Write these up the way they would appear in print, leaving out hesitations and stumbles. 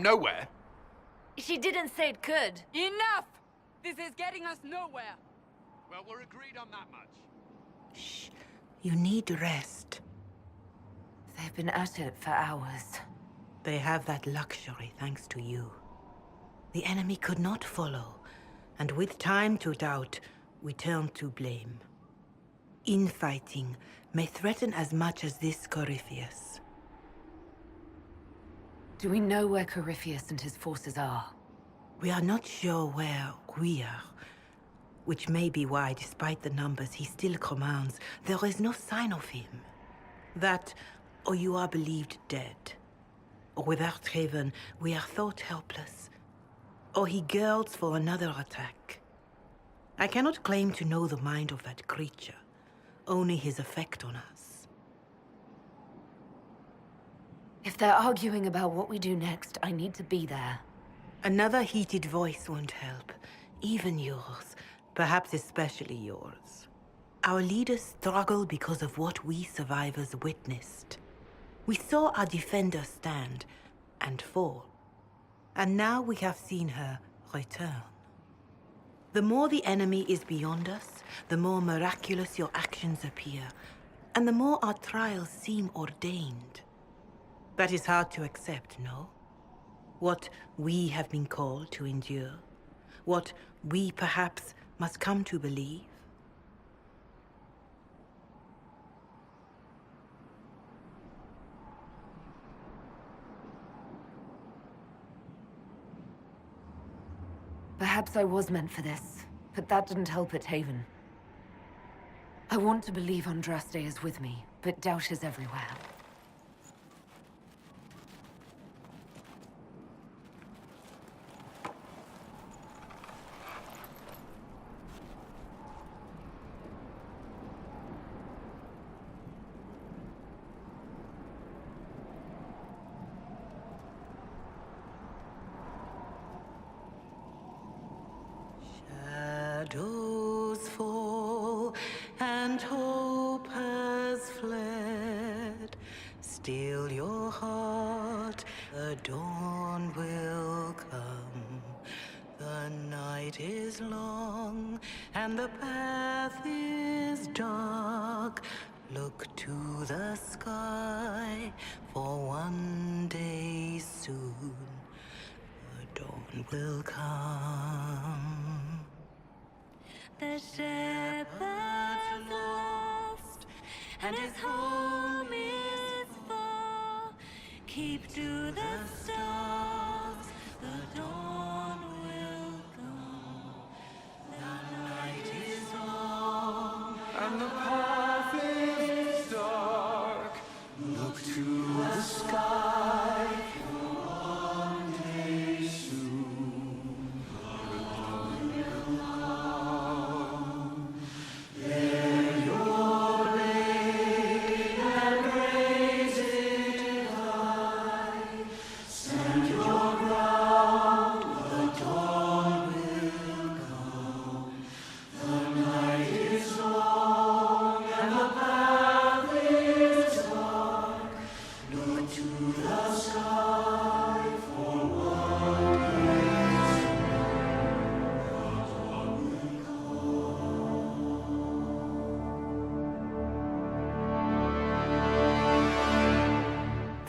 nowhere. She didn't say it could. Enough! This is getting us nowhere. Well, we're agreed on that much. Shh. You need rest. They've been at it for hours. They have that luxury thanks to you. The enemy could not follow, and with time to doubt, we turn to blame. Infighting may threaten as much as this Corypheus. Do we know where Corypheus and his forces are? We are not sure where we are, which may be why, despite the numbers he still commands, there is no sign of him. That, or you are believed dead. Or without Raven, we are thought helpless. Or he girds for another attack. I cannot claim to know the mind of that creature, only his effect on us. If they're arguing about what we do next, I need to be there. Another heated voice won't help, even yours, perhaps especially yours. Our leaders struggle because of what we survivors witnessed. We saw our defender stand and fall, and now we have seen her return. The more the enemy is beyond us, the more miraculous your actions appear, and the more our trials seem ordained. That is hard to accept, no? What we have been called to endure, what we perhaps must come to believe. Perhaps I was meant for this, but that didn't help at Haven. I want to believe Andraste is with me, but doubt is everywhere. Shadows fall and hope has fled. Still your heart, the dawn will come. The night is long and the path is dark. Look to the sky, for one day soon the dawn will come. The shepherd's lost, and his home is far. Keep to the stars, the dawn will come. The night is long, And the path is dark. Look to the sky. For one day soon, the dawn will come. Bear your blade and raise it high. Stand your ground. The dawn will come. The night is long and the path is dark. Look to the sky for one day soon. The dawn will come.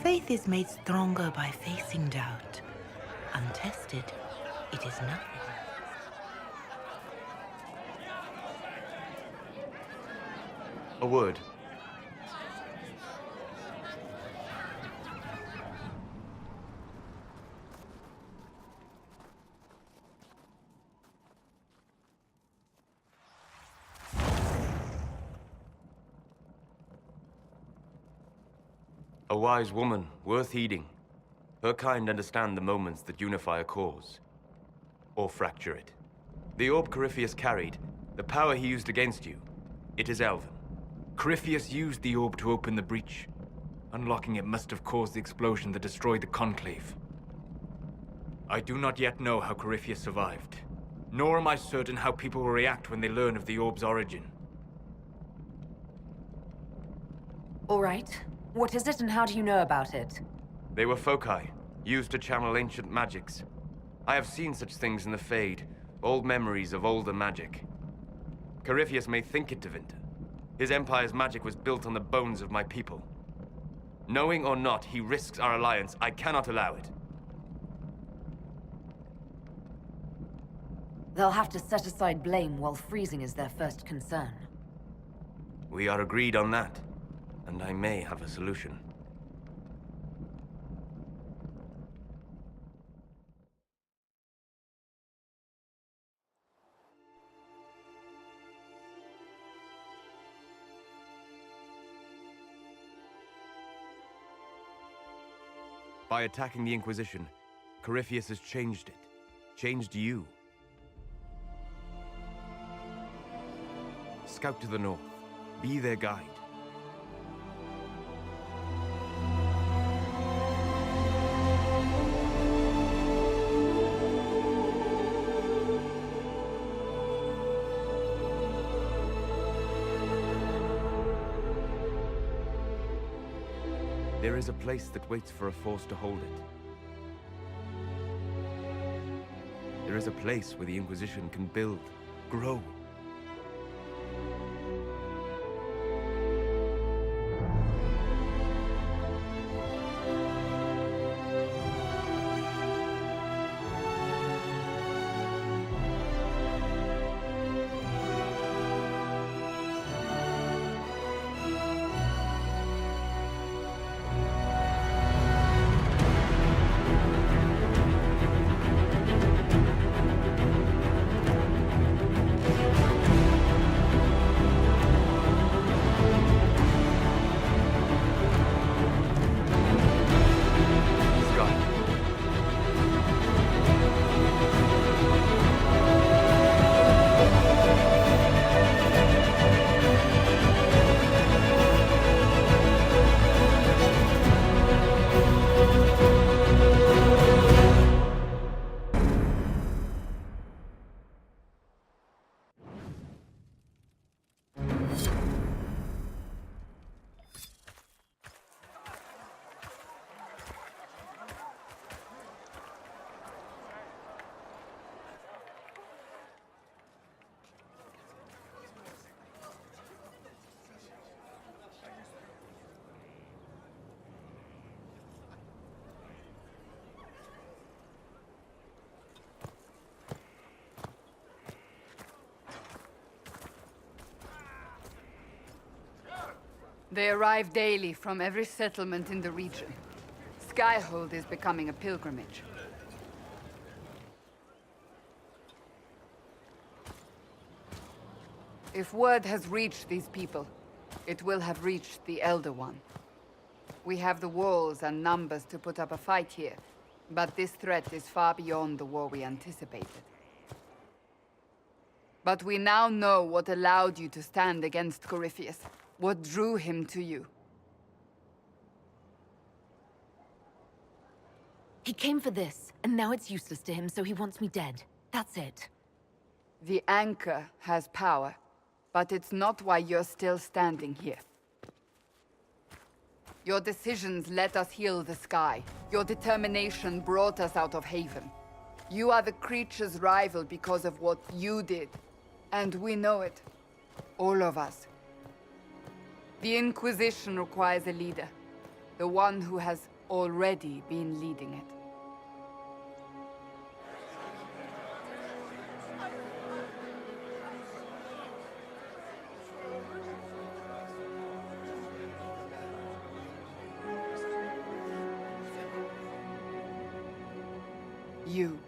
Faith is made stronger by facing doubt. Untested, it is nothing. A word. A wise woman, worth heeding. Her kind understand the moments that unify a cause. Or fracture it. The orb Corypheus carried, the power he used against you, it is Elven. Corypheus used the orb to open the breach. Unlocking it must have caused the explosion that destroyed the Conclave. I do not yet know how Corypheus survived, nor am I certain how people will react when they learn of the orb's origin. all right. What is it and how do you know about it? They were foci, used to channel ancient magics. I have seen such things in the Fade, old memories of older magic. Corypheus may think it Tevinter. His empire's magic was built on the bones of my people. Knowing or not, he risks our alliance. I cannot allow it. They'll have to set aside blame while freezing is their first concern. We are agreed on that, and I may have a solution. By attacking the Inquisition, Corypheus has changed it. Changed you. Scout to the north. Be their guide. There is a place that waits for a force to hold it. There is a place where the Inquisition can build, grow. They arrive daily from every settlement in the region. Skyhold is becoming a pilgrimage. If word has reached these people, it will have reached the Elder One. We have the walls and numbers to put up a fight here, but this threat is far beyond the war we anticipated. But we now know what allowed you to stand against Corypheus. What drew him to you? He came for this, and now it's useless to him, so he wants me dead. That's it. The Anchor has power, but it's not why you're still standing here. Your decisions let us heal the sky. Your determination brought us out of Haven. You are the creature's rival because of what you did. And we know it. All of us. The Inquisition requires a leader. The one who has already been leading it. You.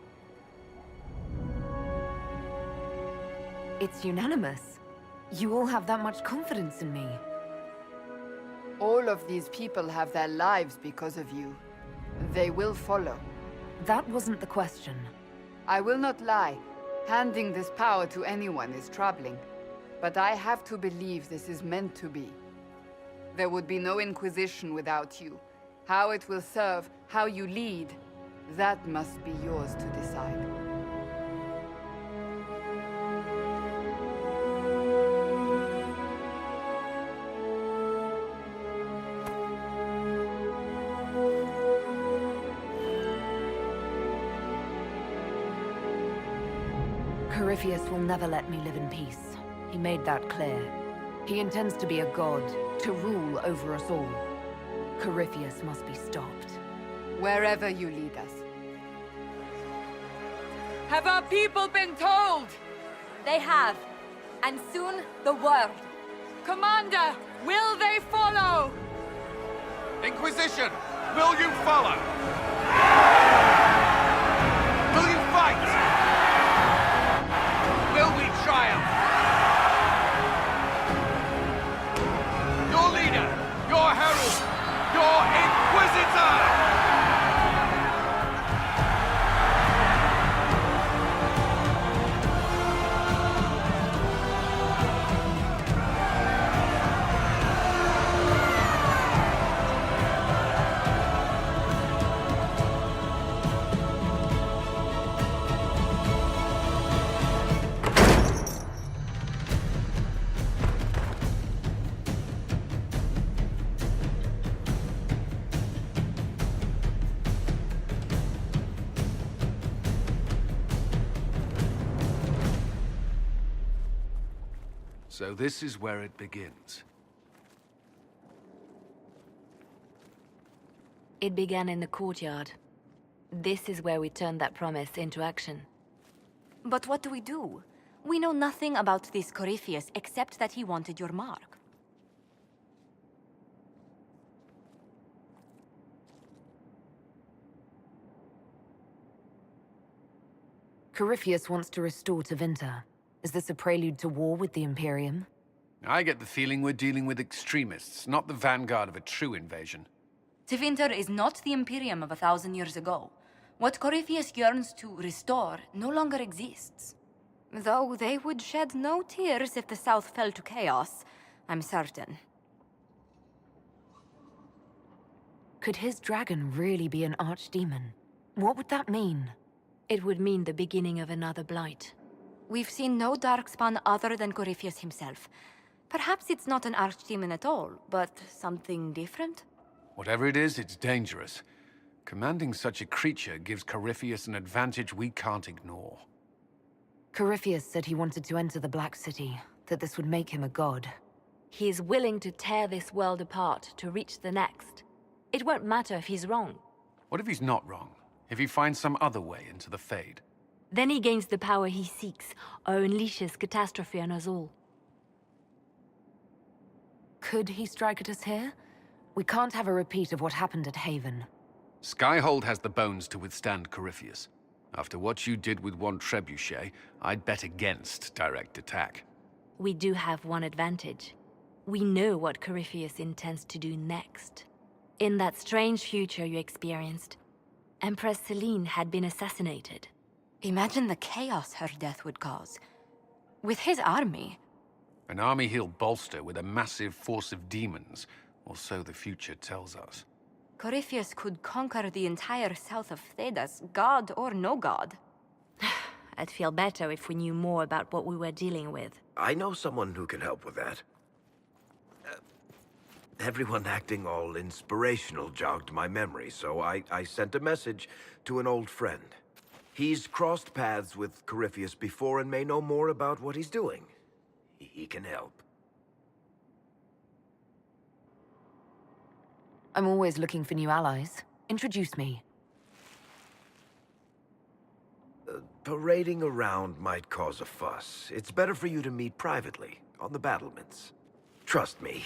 It's unanimous. You all have that much confidence in me. All of these people have their lives because of you. They will follow. That wasn't the question. I will not lie. Handing this power to anyone is troubling. But I have to believe this is meant to be. There would be no Inquisition without you. How it will serve, how you lead, that must be yours to decide. Corypheus will never let me live in peace. He made that clear. He intends to be a god, to rule over us all. Corypheus must be stopped. Wherever you lead us. Have our people been told? They have. And soon, the world. Commander, will they follow? Inquisition, will you follow? Will you fight? Will we triumph? Your leader, your herald, your Inquisitor! So this is where it begins. It began in the courtyard. This is where we turned that promise into action. But what do we do? We know nothing about this Corypheus except that he wanted your mark. Corypheus wants to restore Tevinter. Is this a prelude to war with the Imperium? I get the feeling we're dealing with extremists, not the vanguard of a true invasion. Tevinter is not the Imperium of 1,000 years ago. What Corypheus yearns to restore no longer exists. Though they would shed no tears if the South fell to chaos, I'm certain. Could his dragon really be an archdemon? What would that mean? It would mean the beginning of another blight. We've seen no darkspawn other than Corypheus himself. Perhaps it's not an archdemon at all, but something different? Whatever it is, it's dangerous. Commanding such a creature gives Corypheus an advantage we can't ignore. Corypheus said he wanted to enter the Black City, that this would make him a god. He is willing to tear this world apart to reach the next. It won't matter if he's wrong. What if he's not wrong? If he finds some other way into the Fade? Then he gains the power he seeks, or unleashes catastrophe on us all. Could he strike at us here? We can't have a repeat of what happened at Haven. Skyhold has the bones to withstand Corypheus. After what you did with one trebuchet, I'd bet against direct attack. We do have one advantage. We know what Corypheus intends to do next. In that strange future you experienced, Empress Selene had been assassinated. Imagine the chaos her death would cause. With his army. An army he'll bolster with a massive force of demons, or so the future tells us. Corypheus could conquer the entire south of Thedas, god or no god. I'd feel better if we knew more about what we were dealing with. I know someone who can help with that. Everyone acting all inspirational jogged my memory, so I sent a message to an old friend. He's crossed paths with Corypheus before and may know more about what he's doing. He can help. I'm always looking for new allies. Introduce me. Parading around might cause a fuss. It's better for you to meet privately, on the battlements. Trust me,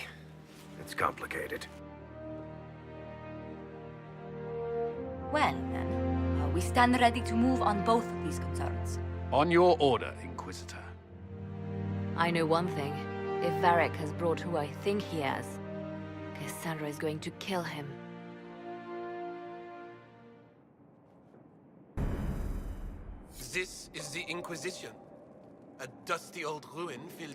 it's complicated. Well, then, we stand ready to move on both of these concerns. On your order, Inquisitor. I know one thing. If Varric has brought who I think he has, Cassandra is going to kill him. This is the Inquisition. A dusty old ruin filled